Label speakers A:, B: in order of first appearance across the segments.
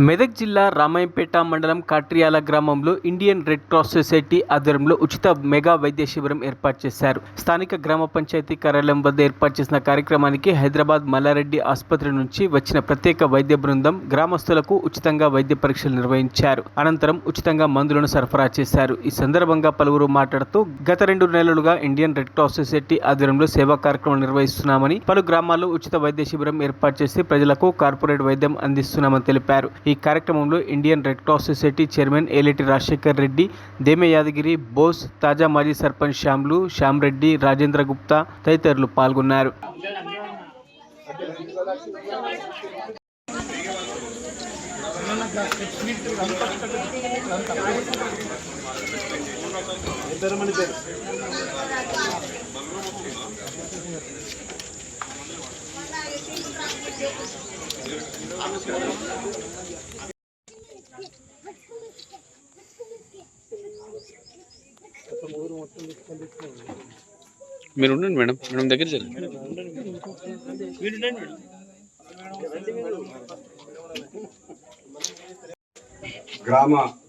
A: మెదక్ జిల్లా రామాయంపేట మండలం కాట్రియాల గ్రామంలో ఇండియన్ రెడ్ క్రాస్ సొసైటీ ఆధ్వర్యంలో ఉచిత మెగా వైద్య శిబిరం ఏర్పాటు చేశారు. స్థానిక గ్రామ పంచాయతీ కార్యాలయం వద్ద ఏర్పాటు చేసిన కార్యక్రమానికి హైదరాబాద్ మల్లారెడ్డి ఆసుపత్రి నుంచి వచ్చిన ప్రత్యేక వైద్య బృందం గ్రామస్తులకు ఉచితంగా వైద్య పరీక్షలు నిర్వహించారు. అనంతరం ఉచితంగా మందులను సరఫరా చేశారు. ఈ సందర్భంగా పలువురు మాట్లాడుతూ గత 2 నెలలుగా ఇండియన్ రెడ్ క్రాస్ సొసైటీ ఆధ్వర్యంలో సేవా కార్యక్రమాలు నిర్వహిస్తున్నామని, పలు గ్రామాల్లో ఉచిత వైద్య శిబిరం ఏర్పాటు చేసి ప్రజలకు కార్పొరేట్ వైద్యం అందిస్తున్నామని తెలిపారు. ఈ కార్యక్రమంలో Indian red cross society chairman Eleti Rajasekhar Reddy, Deme Yadagiri, Bose, తాజా మాజీ సర్పంచ్ శ్యామ్ రెడ్డి, రాజేంద్ర గుప్తా తదితరులు పాల్గొన్నారు.
B: మీరు ఉండండి మేడం, దగ్గర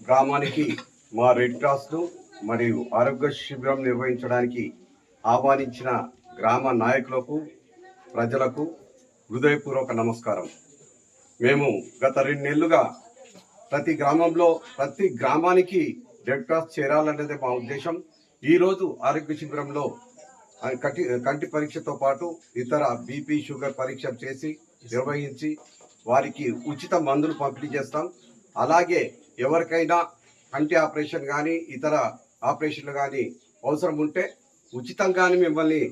C: గ్రామానికి మా రెడ్ క్రాస్ను మరియు ఆరోగ్య శిబిరం నిర్వహించడానికి ఆహ్వానించిన గ్రామ నాయకులకు, ప్రజలకు హృదయపూర్వక నమస్కారం. మేము గత 2 నెలలుగా ప్రతి గ్రామానికి రెడ్ క్రాస్ చేరాలనేది మా ఉద్దేశం. ఈరోజు ఆరోగ్య శిబిరంలో కంటి పరీక్షతో పాటు ఇతర బీపీ, షుగర్ పరీక్ష చేసి నిర్వహించి వారికి ఉచిత మందులు పంపిణీ చేస్తాం. అలాగే ఎవరికైనా కంటి ఆపరేషన్ కానీ ఇతర ఆపరేషన్లు కానీ అవసరం ఉంటే ఉచితంగానే మిమ్మల్ని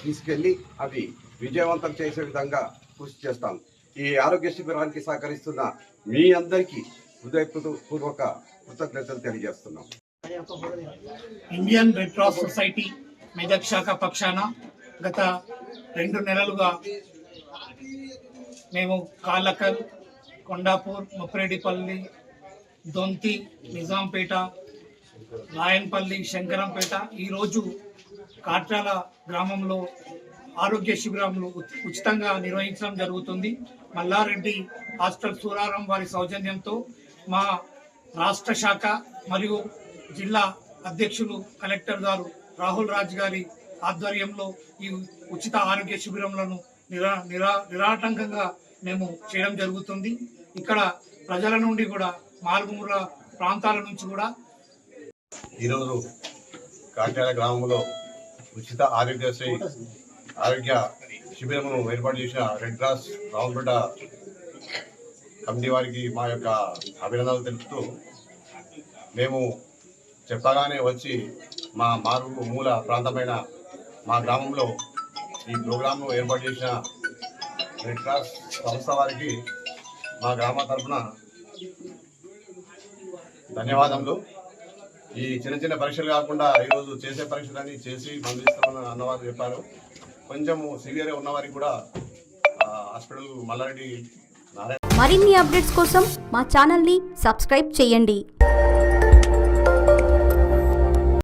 C: తీసుకెళ్ళి అవి విజయవంతం చేసే విధంగా కృషి చేస్తాం. ఈ ఆరోగ్య శిబిరానికి సహకరిస్తున్న మీ అందరికీ హృదయపూర్వక కృతజ్ఞతలు తెలియజేస్తున్నాం.
D: Indian red cross society Medak శాఖ పక్షాన గత 2 నెలలుగా మేము కాళ్ళకల్, కొండాపూర్, ముప్పిరెడ్డిపల్లి, దొంతి, నిజాంపేట, రాయన్పల్లి, శంకరంపేట, ఈరోజు కాట్రాల గ్రామంలో ఆరోగ్య శిబిరాలు ఉచితంగా నిర్వహించడం జరుగుతుంది. మల్లారెడ్డి హాస్పిటల్ సూరారం వారి సౌజన్యంతో మా రాష్ట్ర శాఖ మరియు జిల్లా అధ్యక్షులు కలెక్టర్ గారు రాహుల్ రాజ్ గారి ఆధ్వర్యంలో ఈ ఉచిత ఆరోగ్య శిబిరములను నిరాటంకంగా మేము చేయడం జరుగుతుంది. ఇక్కడ ప్రజల నుండి కూడా మారుమూల ప్రాంతాల నుంచి కూడా
C: ఈరోజు కాట్యాల గ్రామంలో ఉచిత ఆరోగ్య శిబిరమును ఏర్పాటు చేసిన రెడ్ క్రాస్ రామపేట కమిటీ వారికి మా యొక్క అభినందనలు తెలుపుతూ, మేము చెప్పగానే వచ్చి మా మూల ప్రాంతమైన మా గ్రామంలో ఈ ప్రోగ్రాంను ఏర్పాటు చేసిన రెడ్ క్రాస్ సంస్థ వారికి మా గ్రామ తరఫున ధన్యవాదములు. ఈ చిన్న పరీక్షలు కాకుండా ఈరోజు చేసే పరీక్షలన్నీ చేసి మందులిస్తామని అన్నవారు చెప్పారు. కొంచెం సివియర్ ఉన్న వారికి కూడా హాస్పిటల్ మల్లారెడ్డి
E: మరిన్ని అప్డేట్స్ కోసం మా ఛానల్ని సబ్స్క్రైబ్ చేయండి.